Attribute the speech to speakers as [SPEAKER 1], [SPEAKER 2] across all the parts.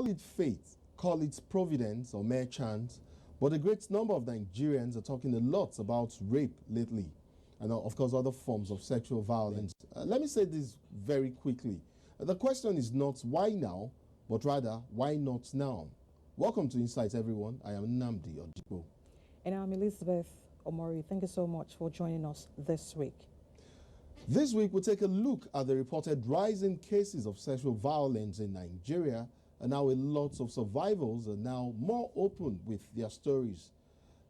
[SPEAKER 1] Call it fate, call it providence or mere chance, but a great number of Nigerians are talking a lot about rape lately, and of course other forms of sexual violence. Let me say this very quickly. The question is not why now, but rather why not now? Welcome to Insights, everyone. I am Nnamdi Odipo.
[SPEAKER 2] And I'm Elizabeth Omori. Thank you so much for joining us this week.
[SPEAKER 1] This week, we'll take a look at the reported rise in cases of sexual violence in Nigeria and how a lot of survivors are now more open with their stories.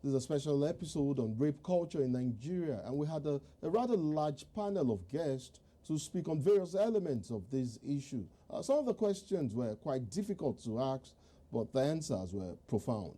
[SPEAKER 1] This is a special episode on rape culture in Nigeria, and we had a rather large panel of guests to speak on various elements of this issue. Some of the questions were quite difficult to ask, but the answers were profound.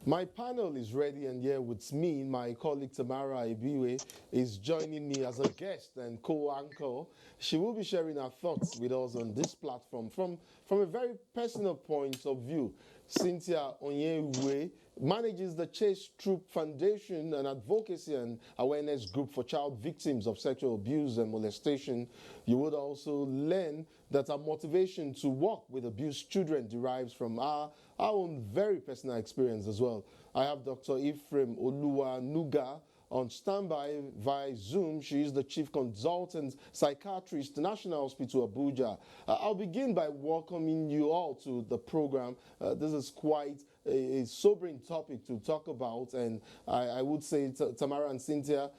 [SPEAKER 1] My panel is ready, and here with me, my colleague Tamara Ibiwe is joining me as a guest and co-anchor. She will be sharing her thoughts with us on this platform from a very personal point of view. Cynthia Onyewe manages the Chase Troop Foundation, an advocacy and awareness group for child victims of sexual abuse and molestation. You would also learn that our motivation to work with abused children derives from our own very personal experience as well. I have Dr. Ephraim Oluwanuga on standby via Zoom. She is the Chief Consultant Psychiatrist, National Hospital, Abuja. I'll begin by welcoming you all to the program. This is quite a sobering topic to talk about, and I would say, Tamara and Cynthia,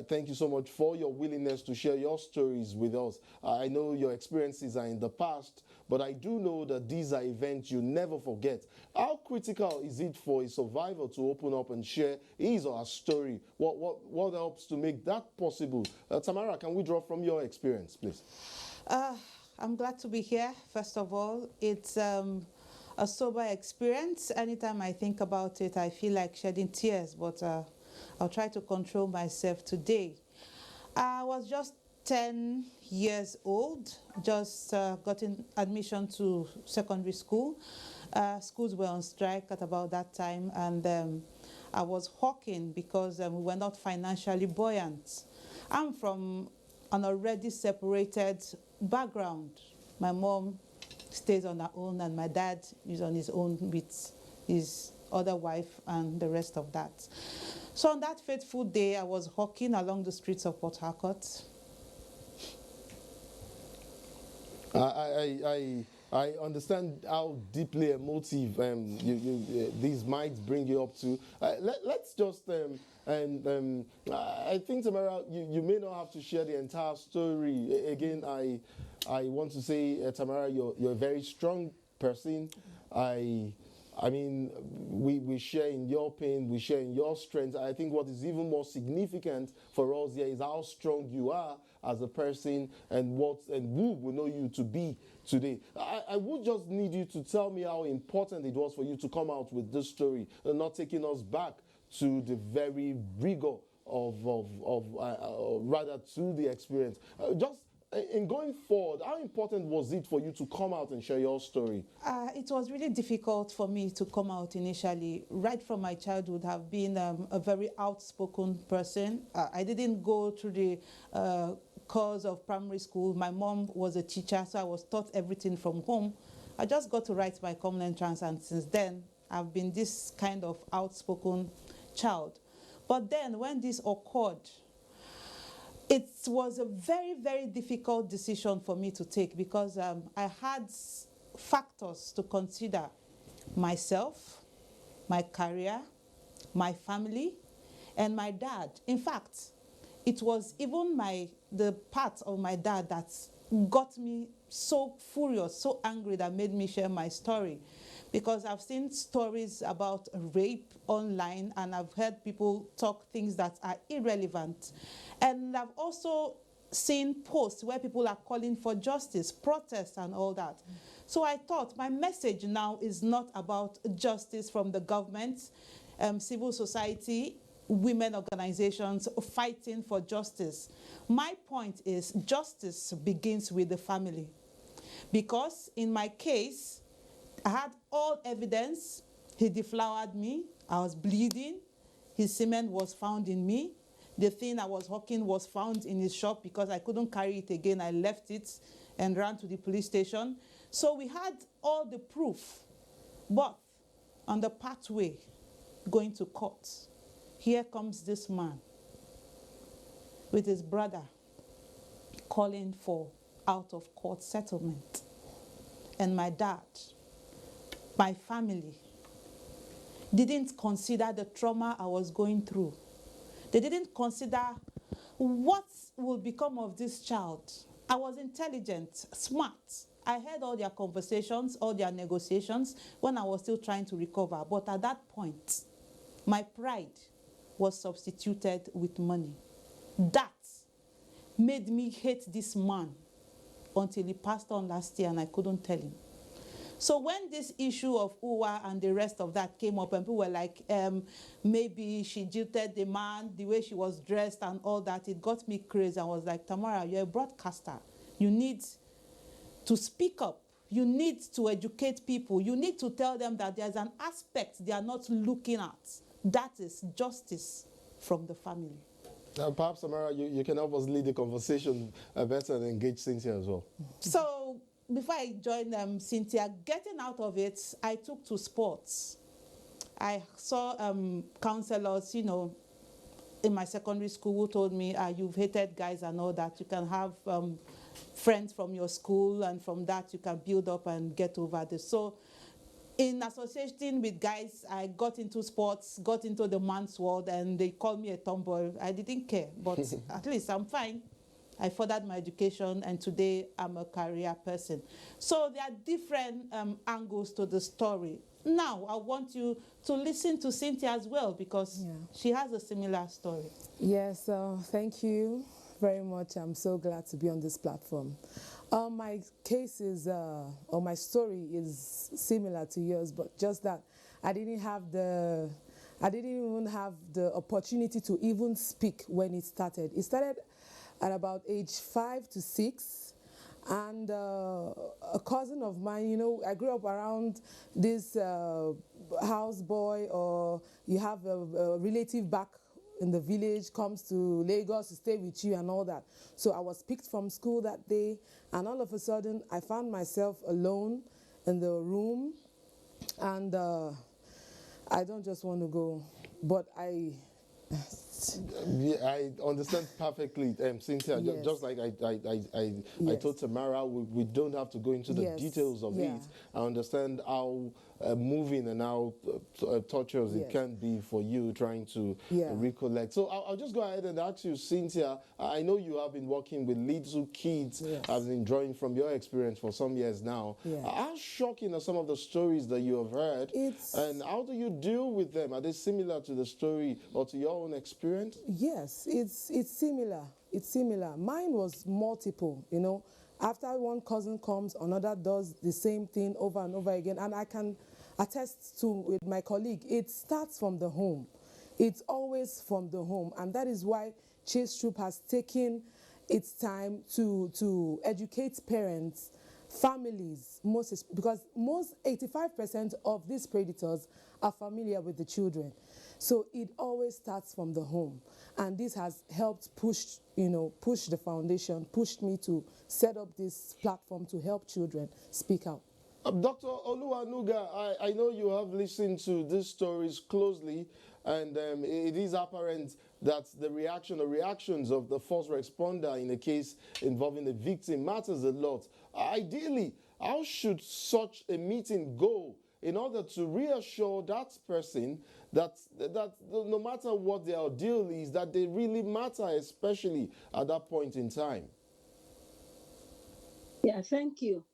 [SPEAKER 1] thank you so much for your willingness to share your stories with us. I know your experiences are in the past, but I do know that these are events you never forget. How critical is it for a survivor to open up and share his or her story? What helps to make that possible? Tamara, can we draw from your experience, please?
[SPEAKER 3] I'm glad to be here, first of all. It's a sober experience. Anytime I think about it, I feel like shedding tears, but I'll try to control myself today. I was just 10 years old, just got admission to secondary school. Schools were on strike at about that time, and I was hawking because we were not financially buoyant. I'm from an already separated background. My mom stays on her own, and my dad is on his own with his other wife and the rest of that. So on that fateful day, I was hawking along the streets of Port Harcourt.
[SPEAKER 1] I understand how deeply emotive these might bring you up to. Let's just, I think, Tamara, you may not have to share the entire story. Again, I want to say, Tamara, you're a very strong person. I mean, we share in your pain, we share in your strength. I think what is even more significant for us here is how strong you are as a person and who we know you to be today. I would just need you to tell me how important it was for you to come out with this story and not taking us back to the very rigor rather to the experience. Just in going forward, how important was it for you to come out and share your story?
[SPEAKER 3] It was really difficult for me to come out initially. Right from my childhood, I've been a very outspoken person. I didn't go through the course of primary school. My mom was a teacher, so I was taught everything from home. I just got to write my common entrance, and since then, I've been this kind of outspoken child. But then, when this occurred, it was a very, very difficult decision for me to take because I had factors to consider: myself, my career, my family, and my dad. In fact, it was even the part of my dad that got me so furious, so angry, that made me share my story. Because I've seen stories about rape online, and I've heard people talk things that are irrelevant. And I've also seen posts where people are calling for justice, protests and all that. So I thought my message now is not about justice from the government, civil society, women organizations fighting for justice. My point is justice begins with the family. Because in my case, I had all evidence. He deflowered me. I was bleeding. His semen was found in me. The thing I was hawking was found in his shop because I couldn't carry it again. I left it and ran to the police station. So we had all the proof. But on the pathway going to court, here comes this man with his brother calling for out-of-court settlement. And my dad, my family, didn't consider the trauma I was going through. They didn't consider what will become of this child. I was intelligent, smart. I heard all their conversations, all their negotiations when I was still trying to recover. But at that point, my pride was substituted with money. That made me hate this man until he passed on last year and I couldn't tell him. So when this issue of Uwa and the rest of that came up and people were like, maybe she jilted the man, the way she was dressed and all that, it got me crazy. I was like, Tamara, you're a broadcaster. You need to speak up. You need to educate people. You need to tell them that there's an aspect they are not looking at. That is justice from the family.
[SPEAKER 1] Perhaps, Tamara, you can help us lead the conversation better and engage Cynthia as well.
[SPEAKER 3] So before I joined Cynthia, getting out of it, I took to sports. I saw counselors, you know, in my secondary school who told me, you've hated guys and all that. You can have friends from your school, and from that you can build up and get over this. So in associating with guys, I got into sports, got into the man's world, and they called me a tomboy. I didn't care, but at least I'm fine. I furthered my education, and today I'm a career person. So there are different angles to the story. Now, I want you to listen to Cynthia as well, because she has a similar story.
[SPEAKER 4] Yes, thank you very much. I'm so glad to be on this platform. My case is, or my story is similar to yours, but just that I didn't even have the opportunity to even speak when it started. It started at about age 5 to 6, and a cousin of mine, you know, I grew up around this houseboy, or you have a relative back in the village comes to Lagos to stay with you and all that. So I was picked from school that day, and all of a sudden I found myself alone in the room, and I don't just want to go, but
[SPEAKER 1] Yeah, I understand perfectly, Cynthia.
[SPEAKER 4] Yes.
[SPEAKER 1] Just like I
[SPEAKER 4] Yes.
[SPEAKER 1] told Tamara, we don't have to go into the
[SPEAKER 4] Yes.
[SPEAKER 1] details of
[SPEAKER 4] Yeah.
[SPEAKER 1] it. I understand how moving and how torturous it
[SPEAKER 4] Yes.
[SPEAKER 1] can be for you trying to
[SPEAKER 4] Yeah.
[SPEAKER 1] recollect. So I'll just go ahead and ask you, Cynthia. I know you have been working with little kids.
[SPEAKER 4] Yes.
[SPEAKER 1] I've been drawing from your experience for some years now.
[SPEAKER 4] Yeah.
[SPEAKER 1] How shocking are some of the stories that you have heard? And how do you deal with them? Are they similar to the story or to your own experience?
[SPEAKER 4] Yes, it's similar. It's similar. Mine was multiple, you know. After one cousin comes, another does the same thing over and over again. And I can attest to with my colleague, it starts from the home. It's always from the home. And that is why Chase Troop has taken its time to educate parents, families, because 85% of these predators are familiar with the children. So it always starts from the home. And this has helped push the foundation, pushed me to set up this platform to help children speak out.
[SPEAKER 1] Dr. Oluwanuga, I know you have listened to these stories closely, and it is apparent that the reactions of the first responder in a case involving the victim matters a lot. Ideally, how should such a meeting go in order to reassure that person that no matter what their ordeal is, that they really matter, especially at that point in time?
[SPEAKER 5] Yeah, thank you.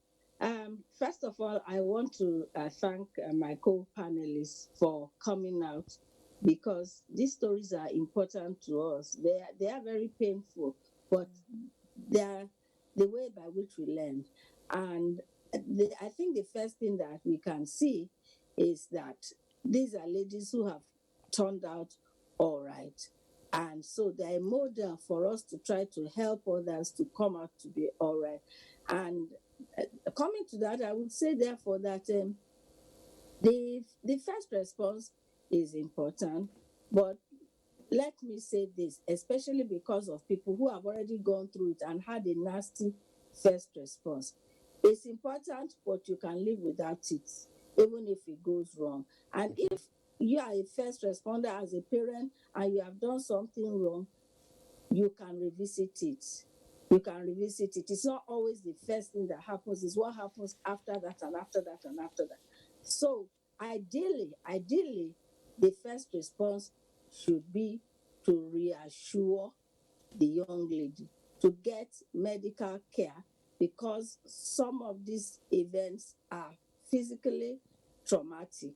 [SPEAKER 5] First of all, I want to thank my co-panelists for coming out, because these stories are important to us. They are very painful, but they are the way by which we learn. And I think the first thing that we can see is that these are ladies who have turned out all right. And so they're a model for us to try to help others to come out to be all right. And coming to that, I would say, therefore, that the first response is important, but let me say this, especially because of people who have already gone through it and had a nasty first response. It's important, but you can live without it, even if it goes wrong. And if you are a first responder as a parent and you have done something wrong, you can revisit it. You can revisit it. It's not always the first thing that happens, it's what happens after that and after that and after that. So ideally, the first response should be to reassure the young lady to get medical care, because some of these events are physically traumatic.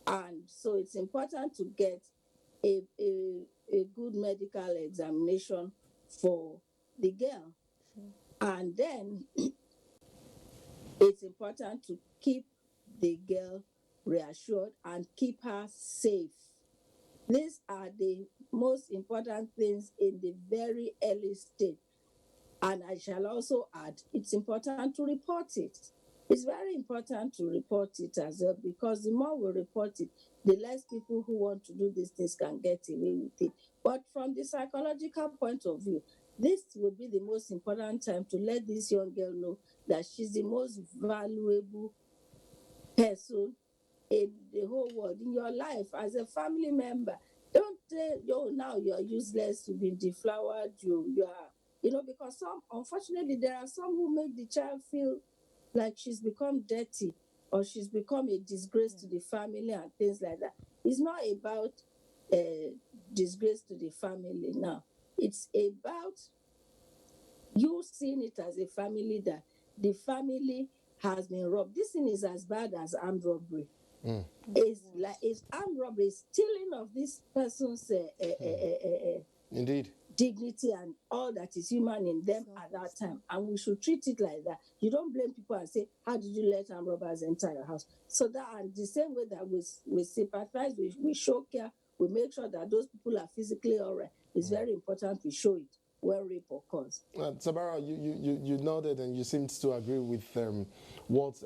[SPEAKER 5] And so it's important to get a good medical examination for the girl. And then it's important to keep the girl reassured and keep her safe. These are the most important things in the very early stage. And I shall also add, it's important to report it. It's very important to report it as well, because the more we report it, the less people who want to do these things can get away with it. But from the psychological point of view, this will be the most important time to let this young girl know that she's the most valuable person in the whole world, in your life as a family member. Don't say, yo, now you're useless, you've been deflowered, you are, because unfortunately, there are some who make the child feel like she's become dirty or she's become a disgrace to the family and things like that. It's not about disgrace to the family now. It's about you seeing it as a family, that the family has been robbed. This thing is as bad as armed robbery. It's armed robbery, stealing of this person's
[SPEAKER 1] Indeed.
[SPEAKER 5] dignity and all that is human in them at that time. And we should treat it like that. You don't blame people and say, how did you let armed robbers enter your house? So that, and the same way that we sympathize, we show care, we make sure that those people are physically all right. It's very important we show it when rape occurs.
[SPEAKER 1] Tamara, you nodded and you seemed to agree with what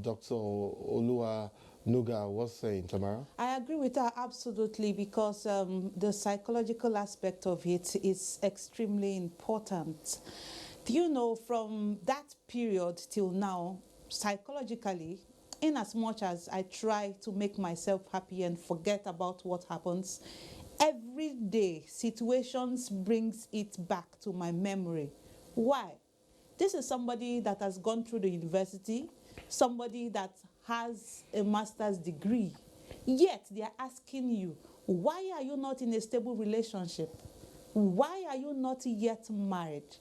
[SPEAKER 1] Dr. Olua Nuga was saying, Tamara.
[SPEAKER 3] I agree with her absolutely, because the psychological aspect of it is extremely important. Do you know, from that period till now, psychologically, in as much as I try to make myself happy and forget about what happens, every day situations brings it back to my memory. Why? This is somebody that has gone through the university, somebody that has a master's degree, yet they are asking you, why are you not in a stable relationship? Why are you not yet married?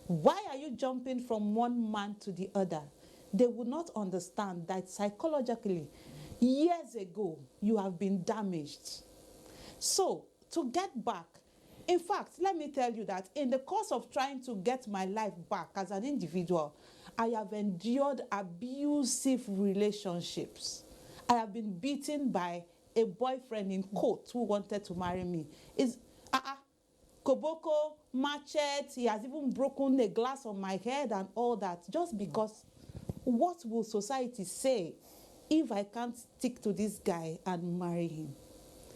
[SPEAKER 3] Why are you jumping from one man to the other? They would not understand that psychologically, years ago, you have been damaged. So, to get back, in fact, let me tell you that in the course of trying to get my life back as an individual, I have endured abusive relationships. I have been beaten by a boyfriend in court who wanted to marry me. Koboko, machete, he has even broken a glass on my head and all that, just because what will society say if I can't stick to this guy and marry him?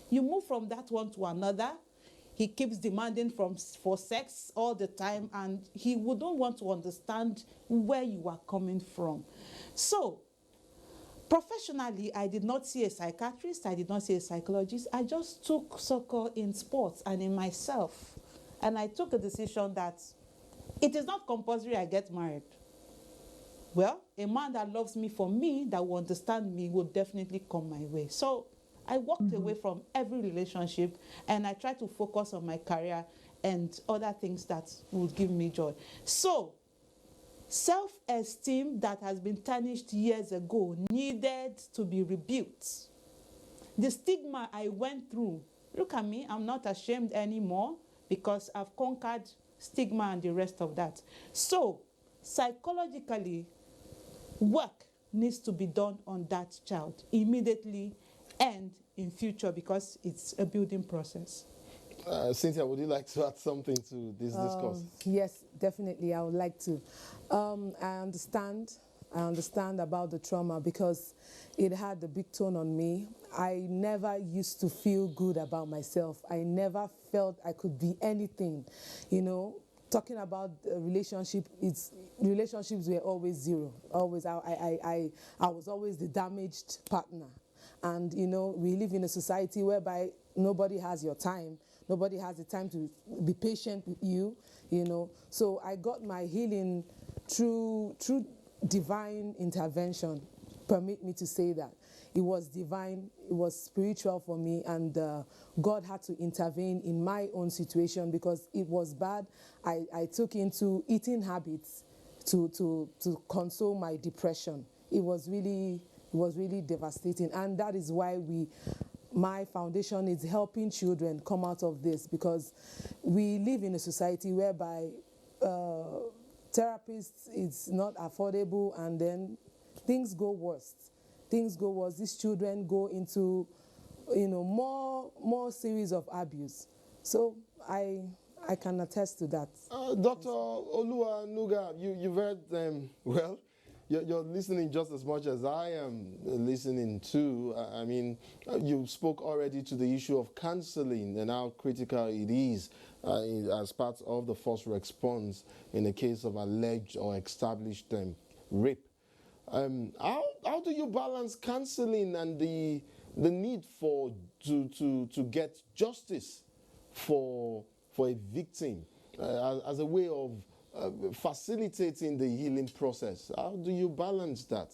[SPEAKER 3] You move from that one to another. He keeps demanding for sex all the time, and he wouldn't want to understand where you are coming from. So, professionally, I did not see a psychiatrist, I did not see a psychologist. I just took succor in sports and in myself. And I took a decision that it is not compulsory I get married. Well, a man that loves me for me, that will understand me, will definitely come my way. So I walked away from every relationship, and I tried to focus on my career and other things that would give me joy. So self-esteem that has been tarnished years ago needed to be rebuilt. The stigma I went through, look at me, I'm not ashamed anymore, because I've conquered stigma and the rest of that. So psychologically, work needs to be done on that child immediately and in future, because it's a building process.
[SPEAKER 1] Cynthia, would you like to add something to this discourse?
[SPEAKER 4] Yes, definitely. I would like to. I understand I understand about the trauma because it had a big toll on me. I never used to feel good about myself. I never felt I could be anything. You know, talking about relationship, relationships were always zero. Always, I was always the damaged partner. And you know, we live in a society whereby nobody has your time. Nobody has the time to be patient with you. You know, so I got my healing through divine intervention. Permit me to say that. It was divine, it was spiritual for me, and God had to intervene in my own situation because it was bad. I took into eating habits to console my depression. It was really devastating, and that is why my foundation is helping children come out of this, because we live in a society whereby therapists is not affordable, and then things go worse. Things go worse. These children go into, you know, more series of abuse. So I can attest to that.
[SPEAKER 1] Dr. Olua Nuga, you've heard, well, you're listening just as much as I am listening to. I mean, you spoke already to the issue of counseling and how critical it is as part of the first response in the case of alleged or established rape. How do you balance counseling and the need to get justice for a victim as a way of facilitating the healing process? How do you balance that?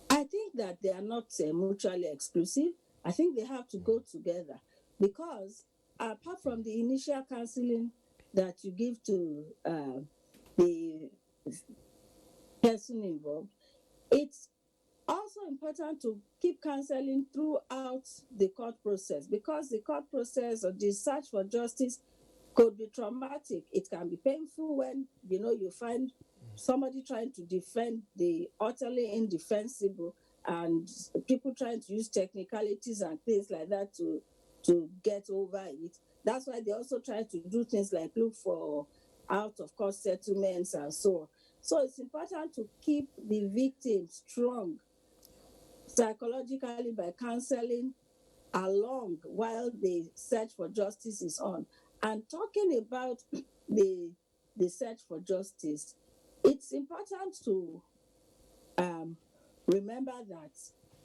[SPEAKER 5] I think that they are not mutually exclusive. I think they have to go together, because apart from the initial counseling that you give to the person involved, it's also important to keep counseling throughout the court process, because the court process or the search for justice could be traumatic. It can be painful when you find somebody trying to defend the utterly indefensible, and people trying to use technicalities and things like that to get over it. That's why they also try to do things like look for out of court settlements and so on. So it's important to keep the victim strong psychologically by counseling along while the search for justice is on. And talking about the search for justice, it's important to remember that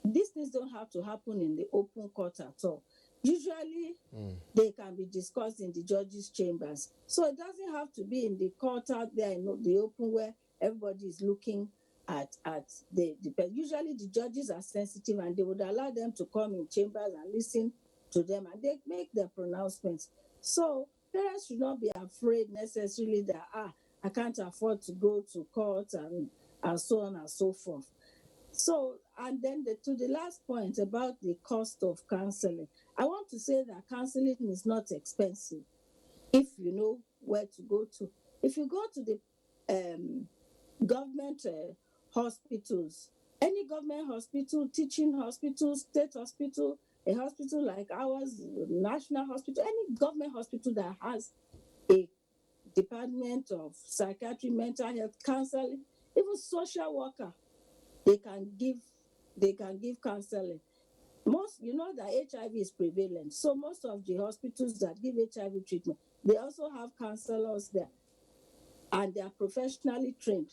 [SPEAKER 5] these things don't have to happen in the open court at all. Usually, they can be discussed in the judges' chambers. So it doesn't have to be in the court out there, the open, where everybody is looking at the usually the judges are sensitive, and they would allow them to come in chambers and listen to them, and they make their pronouncements. So parents should not be afraid necessarily that I can't afford to go to court and so on and so forth. So, and then to the last point about the cost of counseling, I want to say that counseling is not expensive if you know where to go to. If you go to the government hospitals, any government hospital, teaching hospital, state hospital, a hospital like ours, national hospital, any government hospital that has a department of psychiatry, mental health, counseling, even social worker, they can give counseling. Most, that HIV is prevalent, so most of the hospitals that give HIV treatment, they also have counselors there, and they are professionally trained.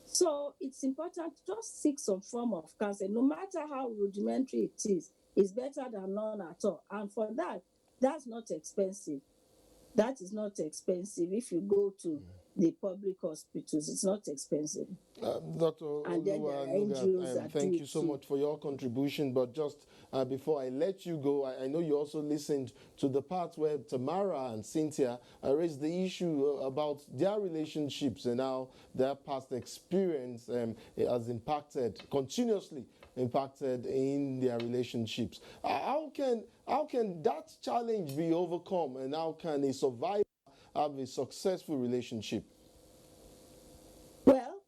[SPEAKER 5] So it's important to just seek some form of counseling, no matter how rudimentary it is. It's better than none at all. And for that, that's not expensive. That is not expensive. If you go to the public hospitals, it's not expensive.
[SPEAKER 1] Dr.
[SPEAKER 5] And then there are
[SPEAKER 1] Oluwanuga,
[SPEAKER 5] NGOs that
[SPEAKER 1] thank
[SPEAKER 5] do
[SPEAKER 1] you so
[SPEAKER 5] too.
[SPEAKER 1] much for your contribution. But just before I let you go, I know you also listened to the part where Tamara and Cynthia raised the issue about their relationships and how their past experience has continuously impacted in their relationships. How can that challenge be overcome, and how can a survivor have a successful relationship?
[SPEAKER 5] Well,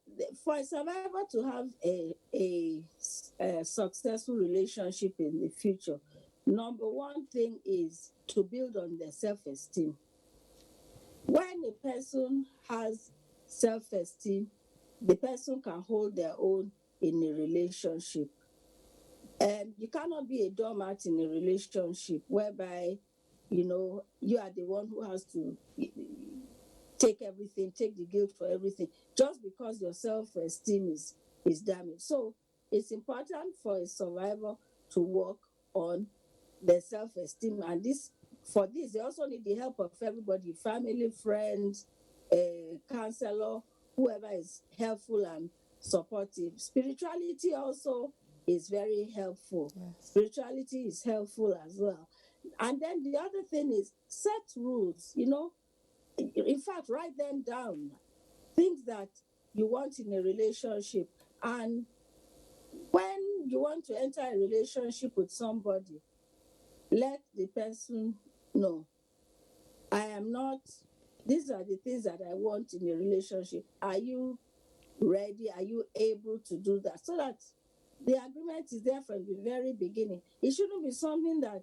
[SPEAKER 5] for a survivor to have a successful relationship in the future, number one thing is to build on their self-esteem. When a person has self-esteem, the person can hold their own in a relationship. And you cannot be a doormat in a relationship whereby, you are the one who has to take everything, take the guilt for everything, just because your self-esteem is damaged. So it's important for a survivor to work on their self-esteem. And for this, they also need the help of everybody, family, friends, a counselor, whoever is helpful and supportive. Spirituality also is very helpful.
[SPEAKER 3] Yes.
[SPEAKER 5] Spirituality is helpful as well. And then the other thing is set rules, in fact, write them down. Things that you want in a relationship. And when you want to enter a relationship with somebody, let the person know, I am not, these are the things that I want in a relationship. Are you ready? Are you able to do that? So that the agreement is there from the very beginning. It shouldn't be something that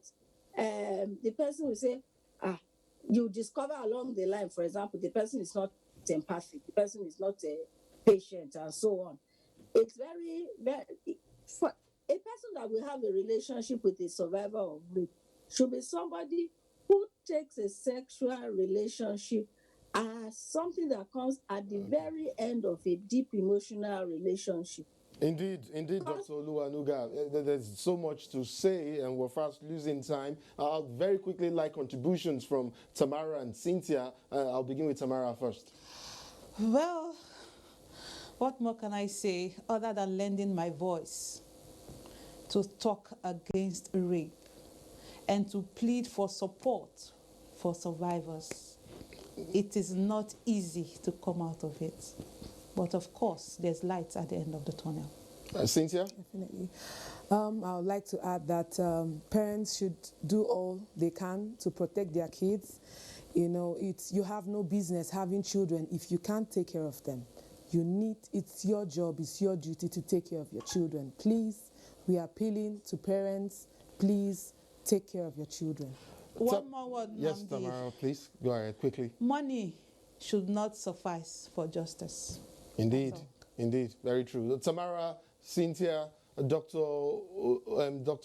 [SPEAKER 5] the person will say, you discover along the line, for example, the person is not empathic, the person is not patient, and so on. It's very, very, for a person that will have a relationship with a survivor of rape should be somebody who takes a sexual relationship as something that comes at the very end of a deep emotional relationship.
[SPEAKER 1] Indeed, Dr. Oluwanuga. There's so much to say, and we're fast losing time. I'll very quickly like contributions from Tamara and Cynthia. I'll begin with Tamara first.
[SPEAKER 3] Well, what more can I say other than lending my voice to talk against rape and to plead for support for survivors? It is not easy to come out of it. But of course, there's light at the end of the tunnel.
[SPEAKER 1] Cynthia?
[SPEAKER 4] Definitely. I would like to add that parents should do all they can to protect their kids. You have no business having children if you can't take care of them. It's your job, it's your duty to take care of your children. Please, we are appealing to parents, please take care of your children.
[SPEAKER 3] One more word,
[SPEAKER 1] Yes,
[SPEAKER 3] Namdi.
[SPEAKER 1] Tamara, please go ahead quickly.
[SPEAKER 3] Money should not suffice for justice.
[SPEAKER 1] Indeed, very true. Tamara, Cynthia, Dr.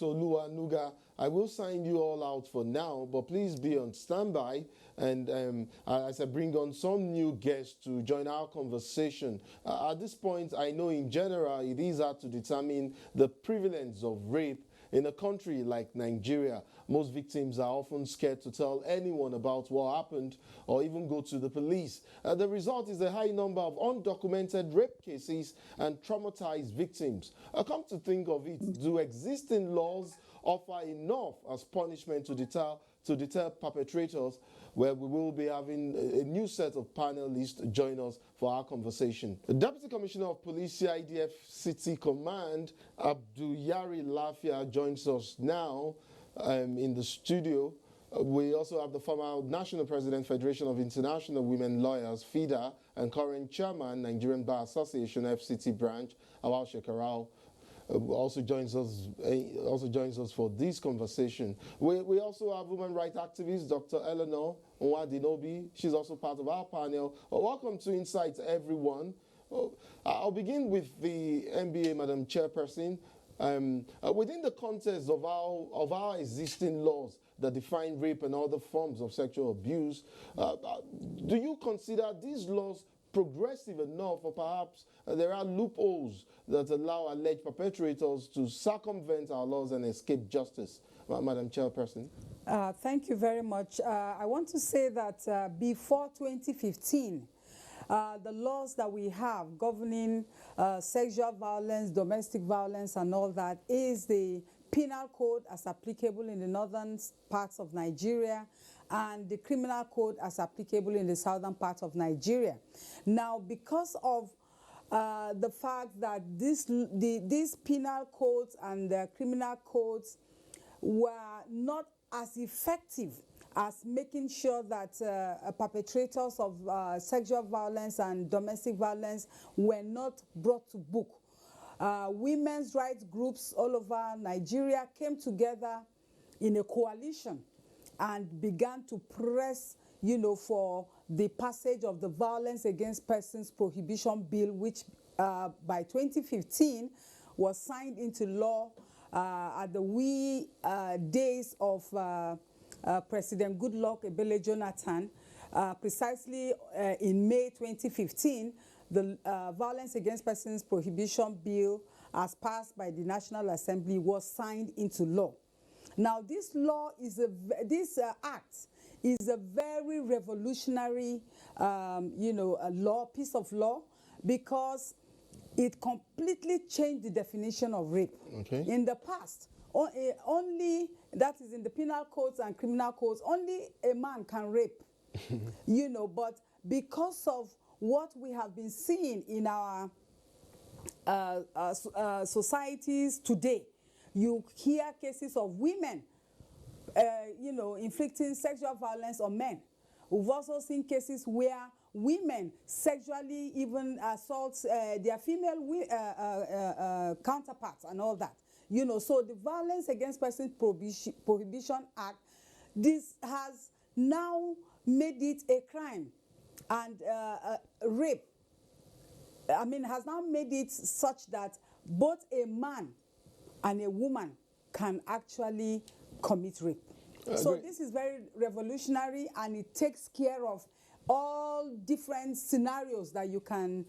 [SPEAKER 1] Oluwanuga, I will sign you all out for now, but please be on standby. And as I bring on some new guests to join our conversation, at this point, I know in general it is hard to determine the prevalence of rape in a country like Nigeria. Most victims are often scared to tell anyone about what happened or even go to the police. The result is a high number of undocumented rape cases and traumatized victims. Come to think of it, do existing laws offer enough as punishment to deter perpetrators? Where we will be having a new set of panelists join us for our conversation. The Deputy Commissioner of Police CIDF City Command, Abduyari Lafia, joins us now in the studio. We also have the former National President, Federation of International Women Lawyers, FIDA, and current Chairman, Nigerian Bar Association, FCT branch, Awal Shekarau. Also joins us for this conversation. We also have women rights activist Dr. Eleanor Nwadinobi. She's also part of our panel. Welcome to Insights, everyone. I'll begin with the NBA, Madam Chairperson. Within the context of our existing laws that define rape and other forms of sexual abuse, do you consider these laws progressive enough, or perhaps there are loopholes that allow alleged perpetrators to circumvent our laws and escape justice? Madam Chairperson.
[SPEAKER 6] Thank you very much. I want to say that before 2015, the laws that we have governing sexual violence, domestic violence, and all that is the penal code as applicable in the northern parts of Nigeria and the criminal code as applicable in the southern part of Nigeria. Now, because of the fact that these penal codes and the criminal codes were not as effective as making sure that perpetrators of sexual violence and domestic violence were not brought to book. Women's rights groups all over Nigeria came together in a coalition and began to press for the passage of the Violence Against Persons Prohibition Bill, which by 2015 was signed into law at the wee days of President Goodluck Ebele Jonathan. Precisely in May 2015, the Violence Against Persons Prohibition Bill, as passed by the National Assembly, was signed into law. Now, this act is a very revolutionary, a piece of law, because it completely changed the definition of rape.
[SPEAKER 1] Okay.
[SPEAKER 6] In the past, only, that is in the penal codes and criminal codes, only a man can rape. But because of what we have been seeing in our societies today, you hear cases of women, inflicting sexual violence on men. We've also seen cases where women sexually even assault their female counterparts and all that. So the Violence Against Persons Prohibition Act, this has now made it a crime, and rape, has now made it such that both a man and a woman can actually commit rape. So this is very revolutionary, and it takes care of all different scenarios that you can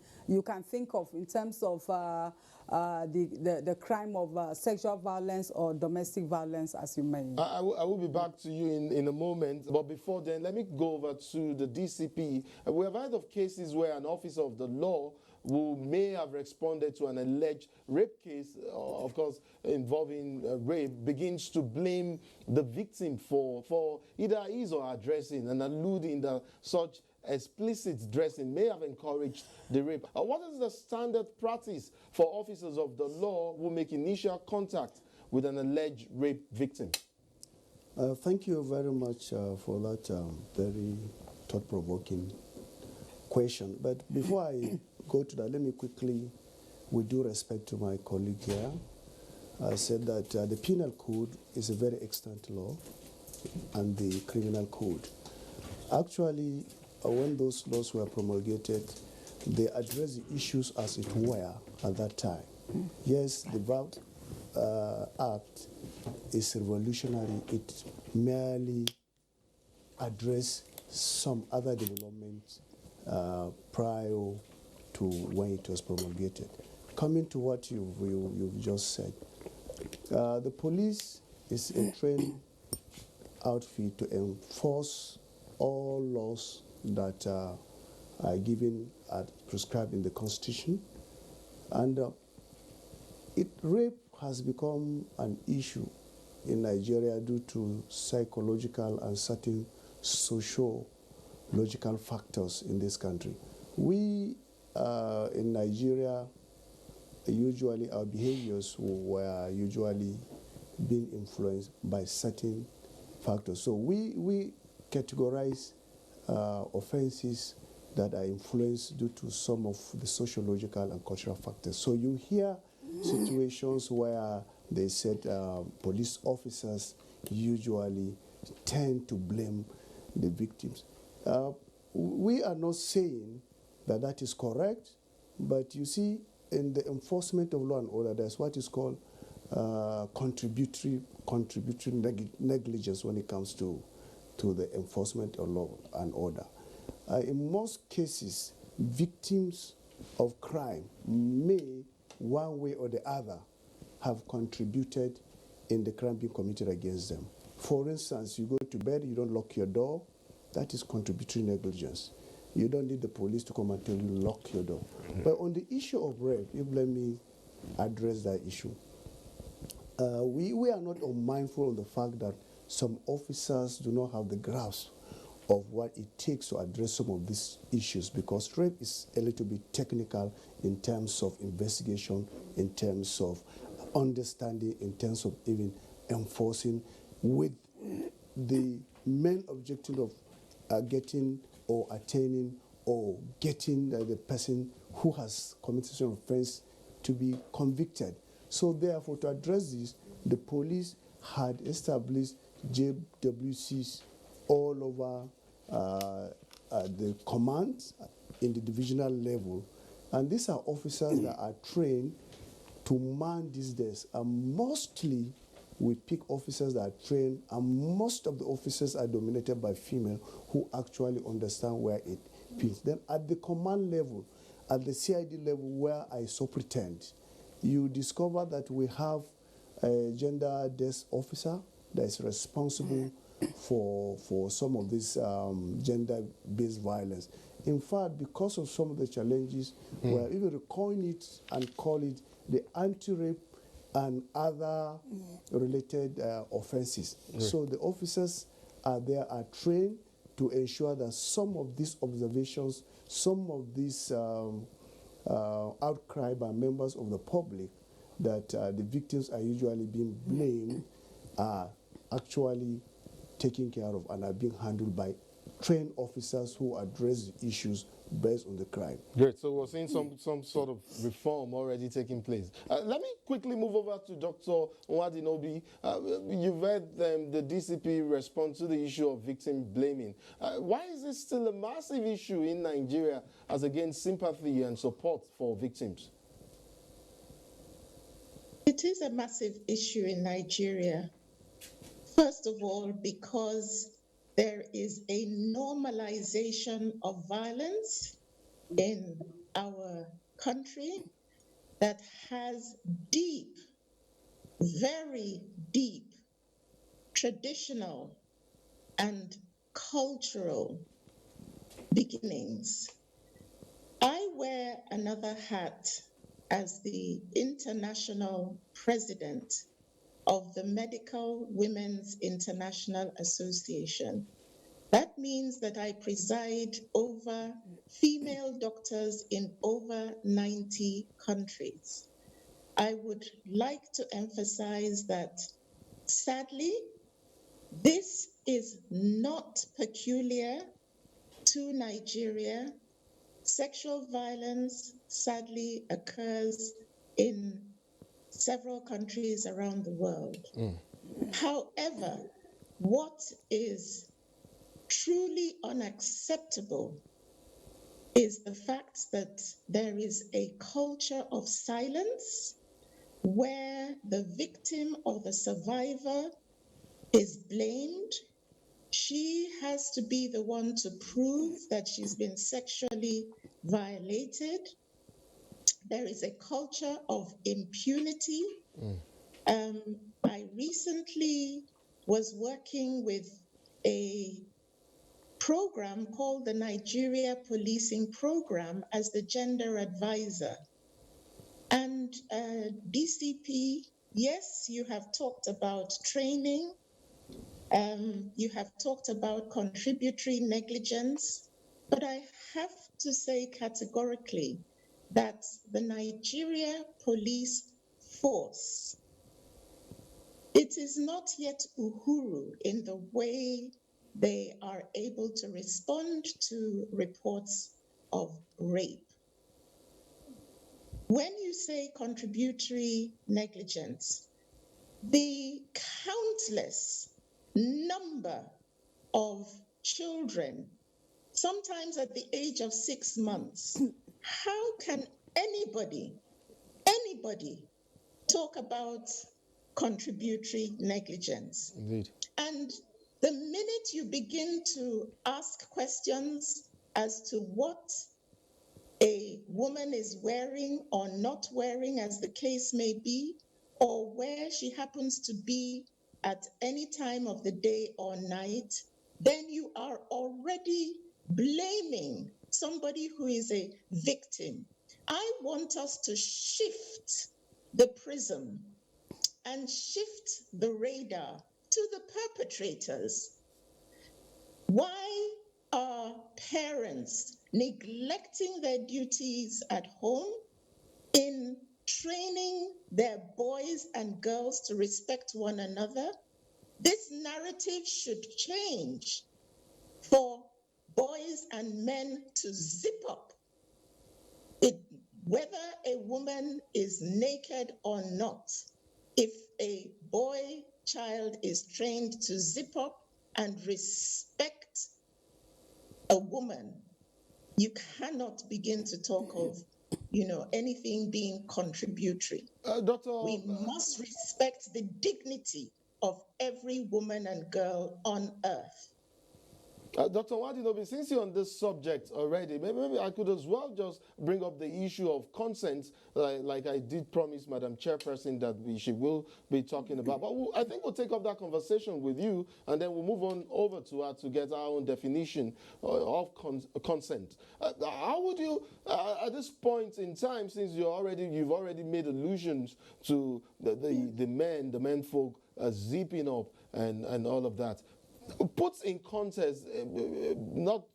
[SPEAKER 6] think of in terms of the crime of sexual violence or domestic violence, as you may.
[SPEAKER 1] I will be back to you in a moment, but before then, let me go over to the DCP. We have heard of cases where an officer of the law who may have responded to an alleged rape case, of course, involving rape, begins to blame the victim for either his or her dressing, and alluding that such explicit dressing may have encouraged the rape. What is the standard practice for officers of the law who make initial contact with an alleged rape victim?
[SPEAKER 7] Thank you very much for that very thought-provoking question. But before I go to that, let me quickly, with due respect to my colleague here, said that the penal code is a very extant law, and the criminal code. Actually, when those laws were promulgated, they addressed the issues as it were at that time. Yes, the VALT Act is revolutionary. It merely addressed some other developments prior to when it was promulgated. Coming to what you've just said, the police is a trained outfit to enforce all laws that are given, prescribed in the Constitution, and rape has become an issue in Nigeria due to psychological and certain socio-logical factors in this country. We in Nigeria, usually our behaviors were usually being influenced by certain factors. So we categorize offenses that are influenced due to some of the sociological and cultural factors. So you hear situations where they said police officers usually tend to blame the victims. We are not saying that is correct, but you see, in the enforcement of law and order, there's what is called contributory negligence when it comes to the enforcement of law and order. In most cases, victims of crime may, one way or the other, have contributed in the crime being committed against them. For instance, you go to bed, you don't lock your door, that is contributory negligence. You don't need the police to come and tell you lock your door. But on the issue of rape, let me address that issue. We are not unmindful of the fact that some officers do not have the grasp of what it takes to address some of these issues, because rape is a little bit technical in terms of investigation, in terms of understanding, in terms of even enforcing, with the main objective of getting or attaining or getting the person who has committed an offense to be convicted. So therefore, to address this, the police had established JWCs all over at the command in the divisional level. And these are officers that are trained to man these desks. And mostly we pick officers that are trained, and most of the officers are dominated by female who actually understand where it fits. Then at the command level, at the CID level where I superintend, you discover that we have a gender desk officer that is responsible for some of this gender-based violence. In fact, because of some of the challenges, we're even recalling it and call it the anti-rape and other related offenses. So the officers are there, are trained to ensure that some of these observations, some of these outcry by members of the public that the victims are usually being blamed are actually taken care of and are being handled by trained officers who address the issues based on the crime.
[SPEAKER 1] Great. So we're seeing some sort of reform already taking place. Let me quickly move over to Dr. Nwadinobi. You've heard the DCP respond to the issue of victim blaming. Why is this still a massive issue in Nigeria as against sympathy and support for victims?
[SPEAKER 8] It is a massive issue in Nigeria. First of all, because there is a normalization of violence in our country that has deep, very deep traditional and cultural beginnings. I wear another hat as the international president of the Medical Women's International Association. That means that I preside over female doctors in over 90 countries. I would like to emphasize that, sadly, this is not peculiar to Nigeria. Sexual violence, sadly, occurs in several countries around the world. However, what is truly unacceptable is the fact that there is a culture of silence where the victim or the survivor is blamed. She has to be the one to prove that she's been sexually violated. There is a culture of impunity. I recently was working with a program called the Nigeria Policing Program as the gender advisor. And DCP, yes, you have talked about training. You have talked about contributory negligence, but I have to say categorically that the Nigeria police force, it is not yet uhuru in the way they are able to respond to reports of rape. When you say contributory negligence, the countless number of children, sometimes at the age of 6 months, how can anybody talk about contributory negligence?
[SPEAKER 1] Indeed.
[SPEAKER 8] And the minute you begin to ask questions as to what a woman is wearing or not wearing, as the case may be, or where she happens to be at any time of the day or night, then you are already blaming somebody who is a victim. I want us to shift the prism and shift the radar to the perpetrators. Why are parents neglecting their duties at home in training their boys and girls to respect one another? This narrative should change for boys and men to zip up. Whether a woman is naked or not, if a boy child is trained to zip up and respect a woman, you cannot begin to talk of, anything being contributory.
[SPEAKER 1] Doctor,
[SPEAKER 8] We must respect the dignity of every woman and girl on earth.
[SPEAKER 1] Dr. Wadinobi, since you're on this subject already, maybe I could as well just bring up the issue of consent, like I did promise Madam Chairperson that she will be talking about. But I think we'll take up that conversation with you, and then we'll move on over to her to get our own definition of consent. How would you, at this point in time, since you've already made allusions to the men folk zipping up and all of that, puts in context, not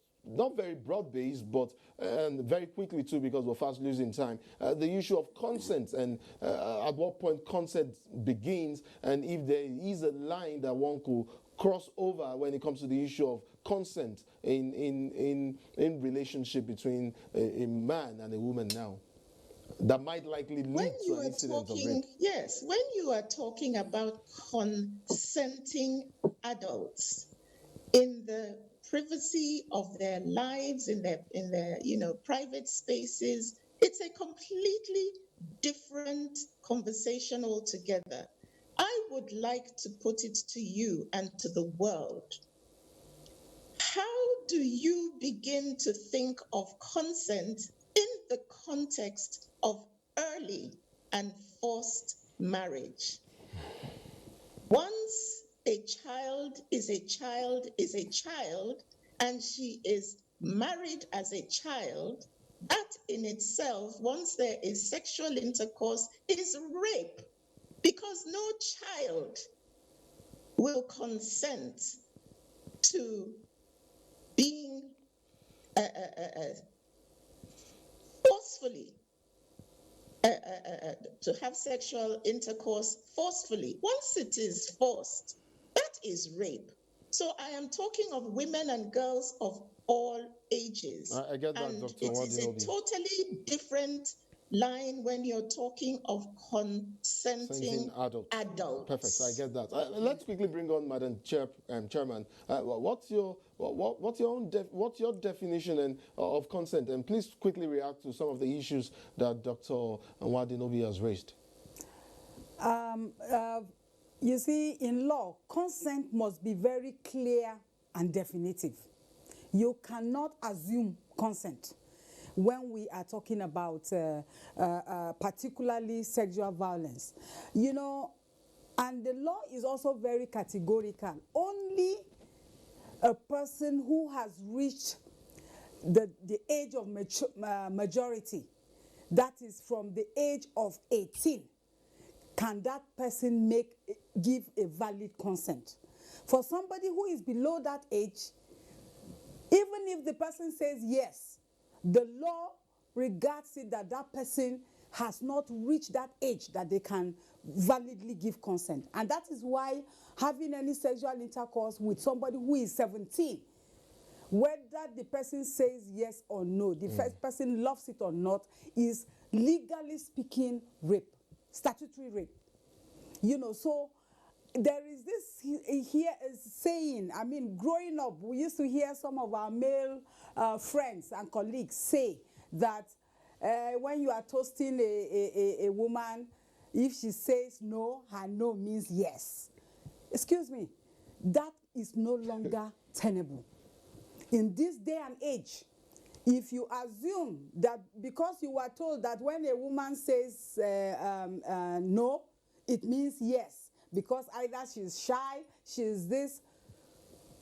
[SPEAKER 1] very broad-based, but very quickly too, because we're fast losing time, the issue of consent and at what point consent begins, and if there is a line that one could cross over when it comes to the issue of consent in relationship between a man and a woman now, that might likely lead to an incident of rape.
[SPEAKER 8] Yes, when you are talking about consenting adults in the privacy of their lives, in their private spaces, it's a completely different conversation altogether. I would like to put it to you and to the world. How do you begin to think of consent in the context of early and forced marriage? Once a child is a child is a child, and she is married as a child, that in itself, once there is sexual intercourse, is rape, because no child will consent to being forcefully, to have sexual intercourse forcefully. Once it is forced, that is rape. So I am talking of women and girls of all ages.
[SPEAKER 1] I get that,
[SPEAKER 8] and
[SPEAKER 1] Dr.
[SPEAKER 8] it is a
[SPEAKER 1] Wadinobi.
[SPEAKER 8] totally different line when you're talking of consenting adults.
[SPEAKER 1] Perfect. I get that. Let's quickly bring on Madam Chairman. What's your definition of consent? And please quickly react to some of the issues that Dr. Wadinobi has raised.
[SPEAKER 6] You see, in law, consent must be very clear and definitive. You cannot assume consent when we are talking about particularly sexual violence. And the law is also very categorical. Only a person who has reached the age of majority, that is from the age of 18, can that person give a valid consent. For somebody who is below that age, even if the person says yes, the law regards it that that person has not reached that age that they can validly give consent. And that is why having any sexual intercourse with somebody who is 17, whether the person says yes or no, the first person loves it or not, is legally speaking rape, statutory rape. So there is this here is saying, I mean, growing up, we used to hear some of our male friends and colleagues say that when you are toasting a woman, if she says no, her no means yes. Excuse me, that is no longer tenable. In this day and age, if you assume that because you were told that when a woman says no, it means yes, because either she's shy, she's this.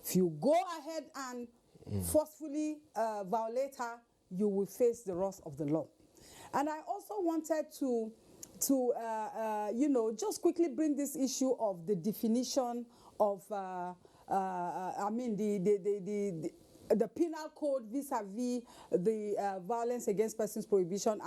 [SPEAKER 6] If you go ahead and forcefully violate her, you will face the wrath of the law. And I also wanted to just quickly bring this issue of the definition of, the penal code vis-a-vis the Violence Against Persons Prohibition Act.